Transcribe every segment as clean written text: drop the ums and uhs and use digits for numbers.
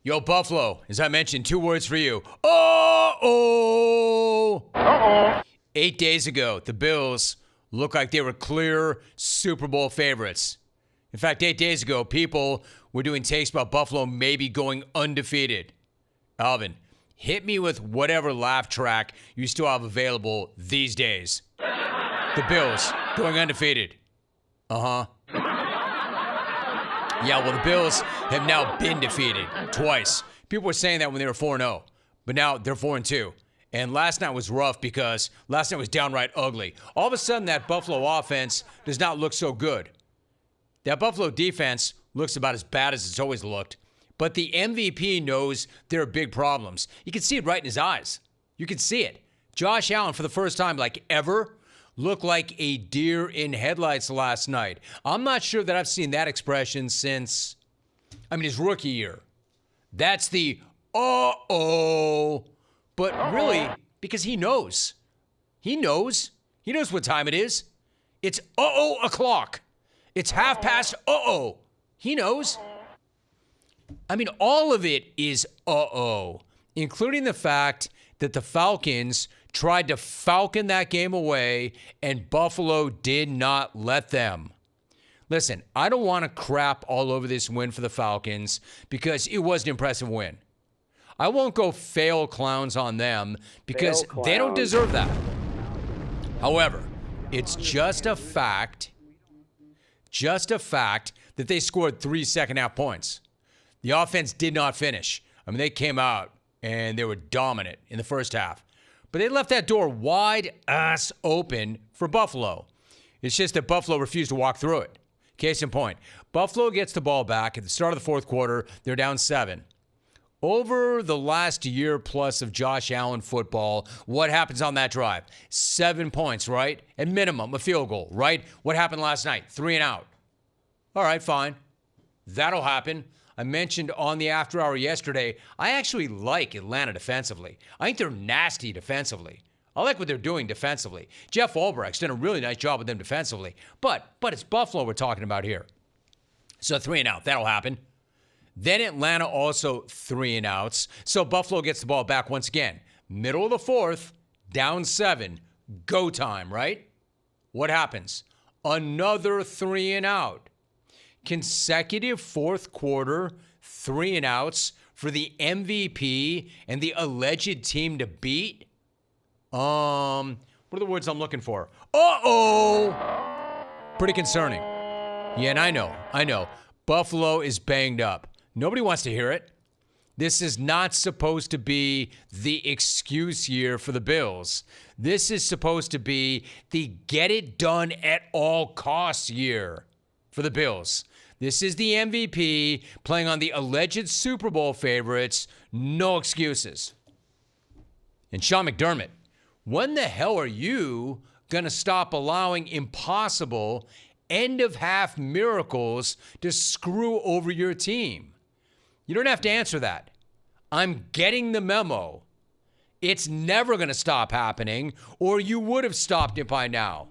Yo, Buffalo, as I mentioned, 2 words for you. Uh-oh. Uh-oh. 8 days ago, the Bills looked like they were clear Super Bowl favorites. In fact, 8 days ago, people were doing takes about Buffalo maybe going undefeated. Alvin, hit me with whatever laugh track you still have available these days. The Bills going undefeated. Uh-huh. Yeah, well, the Bills have now been defeated twice. People were saying that when they were 4-0, but now they're 4-2. And last night was rough because last night was downright ugly. All of a sudden, that Buffalo offense does not look so good. That Buffalo defense looks about as bad as it's always looked. But the MVP knows there are big problems. You can see it right in his eyes. You can see it. Josh Allen, for the first time, like ever, looked like a deer in headlights last night. I'm not sure that I've seen that expression since, his rookie year. That's the uh-oh. But really, because he knows. He knows. He knows what time it is. It's uh-oh o'clock. It's 5:30. He knows. All of it is uh-oh, including the fact that the Falcons tried to falcon that game away, and Buffalo did not let them. Listen, I don't want to crap all over this win for the Falcons because it was an impressive win. I won't go fail clowns on them because they don't deserve that. However, it's just a fact that they scored 3 second-half points. The offense did not finish. They came out and they were dominant in the first half. But they left that door wide ass open for Buffalo. It's just that Buffalo refused to walk through it. Case in point, Buffalo gets the ball back at the start of the fourth quarter. They're down 7. Over the last year plus of Josh Allen football, what happens on that drive? 7 points, right? At minimum, a field goal, right? What happened last night? 3 and out. All right, fine. That'll happen. I mentioned on the after hour yesterday, I actually like Atlanta defensively. I think they're nasty defensively. I like what they're doing defensively. Jeff Ulbricht's done a really nice job with them defensively. But it's Buffalo we're talking about here. So 3 and out, that'll happen. Then Atlanta also 3 and outs. So Buffalo gets the ball back once again. Middle of the fourth, down 7. Go time, right? What happens? Another 3 and out. Consecutive fourth quarter 3 and outs for the MVP and the alleged team to beat. What are the words I'm looking for? Uh-oh! Pretty concerning. Yeah, and I know. Buffalo is banged up. Nobody wants to hear it. This is not supposed to be the excuse year for the Bills. This is supposed to be the get it done at all costs year for the Bills. This is the MVP playing on the alleged Super Bowl favorites. No excuses. And Sean McDermott, when the hell are you going to stop allowing impossible end-of-half miracles to screw over your team? You don't have to answer that. I'm getting the memo. It's never going to stop happening, or you would have stopped it by now.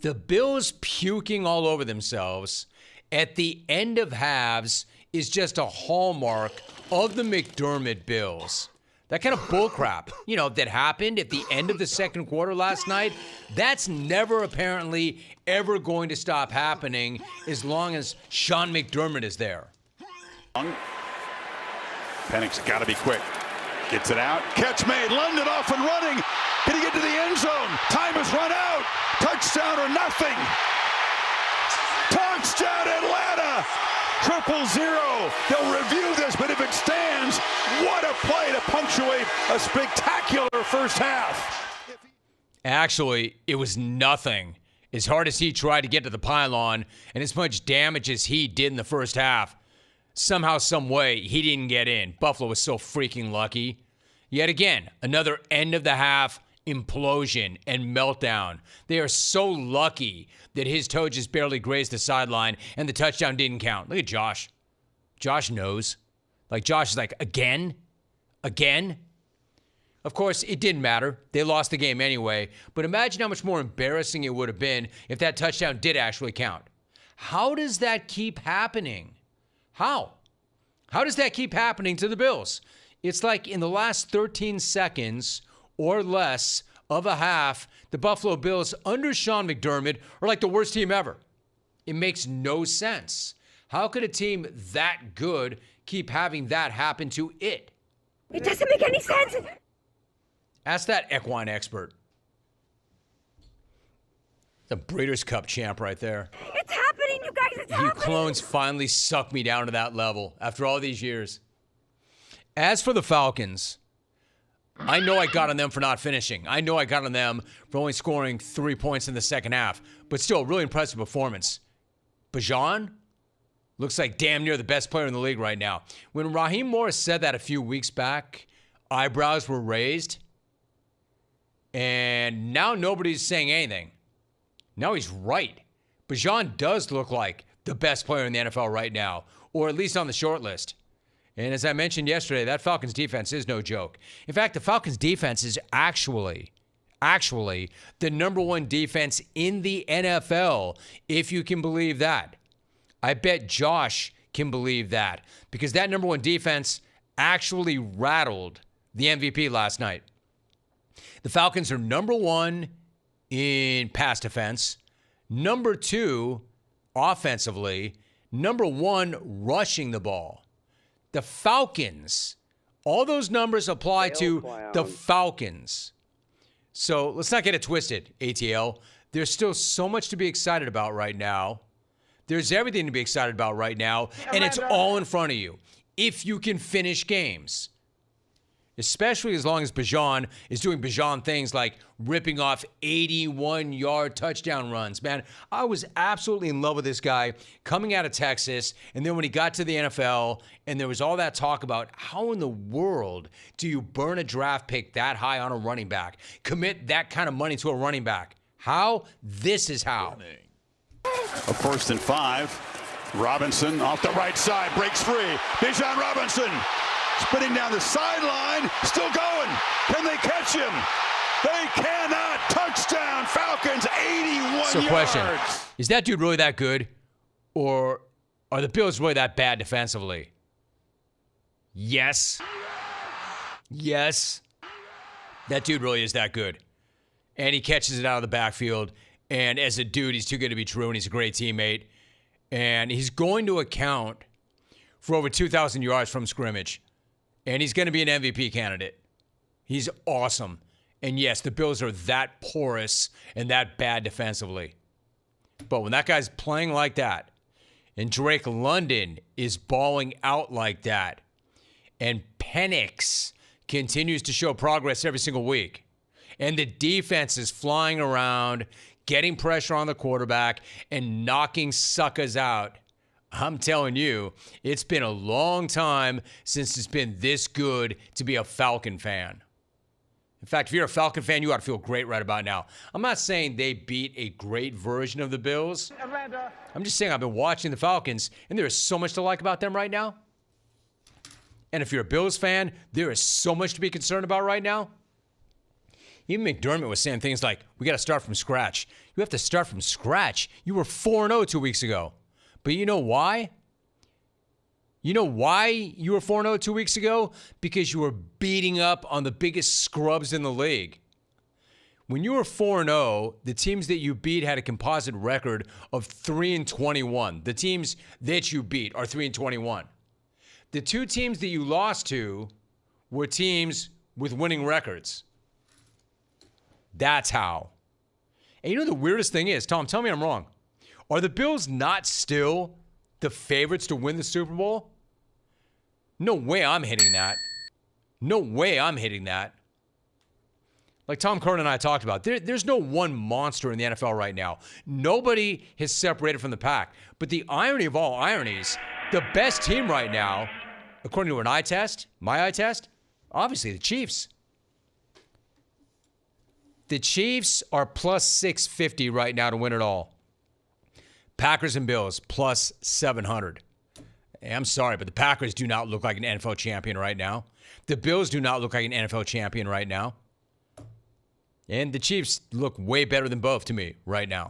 The Bills puking all over themselves at the end of halves is just a hallmark of the McDermott Bills. That kind of bullcrap, that happened at the end of the second quarter last night, that's never apparently ever going to stop happening as long as Sean McDermott is there. Pennick's got to be quick. Gets it out. Catch made. London off and running. Can he get to the end zone? Time has run out. Touchdown or nothing. Touchdown Atlanta. 0-0. They'll review this, but if it stands, what a play to punctuate a spectacular first half. Actually, it was nothing. As hard as he tried to get to the pylon and as much damage as he did in the first half, somehow, some way, he didn't get in. Buffalo was so freaking lucky. Yet again, another end of the half implosion and meltdown. They are so lucky that his toe just barely grazed the sideline and the touchdown didn't count. Look at Josh. Josh knows. Josh is like, again? Again? Of course, it didn't matter. They lost the game anyway. But imagine how much more embarrassing it would have been if that touchdown did actually count. How does that keep happening? How? How does that keep happening to the Bills? It's like in the last 13 seconds or less of a half, the Buffalo Bills under Sean McDermott are like the worst team ever. It makes no sense. How could a team that good keep having that happen to it? It doesn't make any sense. Ask that equine expert. The Breeders' Cup champ right there. It's happening, you guys. It's happening. You clones finally sucked me down to that level after all these years. As for the Falcons, I know I got on them for not finishing. I know I got on them for only scoring 3 points in the second half. But still, really impressive performance. Bijan looks like damn near the best player in the league right now. When Raheem Morris said that a few weeks back, eyebrows were raised. And now nobody's saying anything. Now he's right. Bijan does look like the best player in the NFL right now, or at least on the short list. And as I mentioned yesterday, that Falcons defense is no joke. In fact, the Falcons defense is actually the number one defense in the NFL, if you can believe that. I bet Josh can believe that, because that number one defense actually rattled the MVP last night. The Falcons are number one in pass defense, number two offensively, number one rushing the ball. The Falcons, all those numbers apply to the Falcons. So let's not get it twisted, ATL. There's still so much to be excited about right now. There's everything to be excited about right now, and it's all in front of you if you can finish games. Especially as long as Bijan is doing Bijan things like ripping off 81-yard touchdown runs. Man, I was absolutely in love with this guy coming out of Texas. And then when he got to the NFL and there was all that talk about how in the world do you burn a draft pick that high on a running back? Commit that kind of money to a running back. How? This is how. A 1st and 5. Robinson off the right side, breaks free. Bijan Robinson spinning down the sideline, still going. Can they catch him? They cannot. Touchdown, Falcons, 81 yards. So question, is that dude really that good? Or are the Bills really that bad defensively? Yes. Yes. That dude really is that good. And he catches it out of the backfield. And as a dude, he's too good to be true, and he's a great teammate. And he's going to account for over 2,000 yards from scrimmage. And he's going to be an MVP candidate. He's awesome. And yes, the Bills are that porous and that bad defensively. But when that guy's playing like that, and Drake London is balling out like that, and Penix continues to show progress every single week, and the defense is flying around, getting pressure on the quarterback, and knocking suckers out, I'm telling you, it's been a long time since it's been this good to be a Falcon fan. In fact, if you're a Falcon fan, you ought to feel great right about now. I'm not saying they beat a great version of the Bills. Atlanta. I'm just saying I've been watching the Falcons, and there is so much to like about them right now. And if you're a Bills fan, there is so much to be concerned about right now. Even McDermott was saying things like, we got to start from scratch. You have to start from scratch. You were 4-0 2 weeks ago. But you know why? You know why you were 4-0 2 weeks ago? Because you were beating up on the biggest scrubs in the league. When you were 4-0, the teams that you beat had a composite record of 3-21. The teams that you beat are 3-21. The two teams that you lost to were teams with winning records. That's how. And you know the weirdest thing is, Tom, tell me I'm wrong. Are the Bills not still the favorites to win the Super Bowl? No way I'm hitting that. No way I'm hitting that. Like Tom Curran and I talked about, there's no one monster in the NFL right now. Nobody has separated from the pack. But the irony of all ironies, the best team right now, according to an eye test, my eye test, obviously the Chiefs. The Chiefs are plus 650 right now to win it all. Packers and Bills, plus 700. I'm sorry, but the Packers do not look like an NFL champion right now. The Bills do not look like an NFL champion right now. And the Chiefs look way better than both to me right now.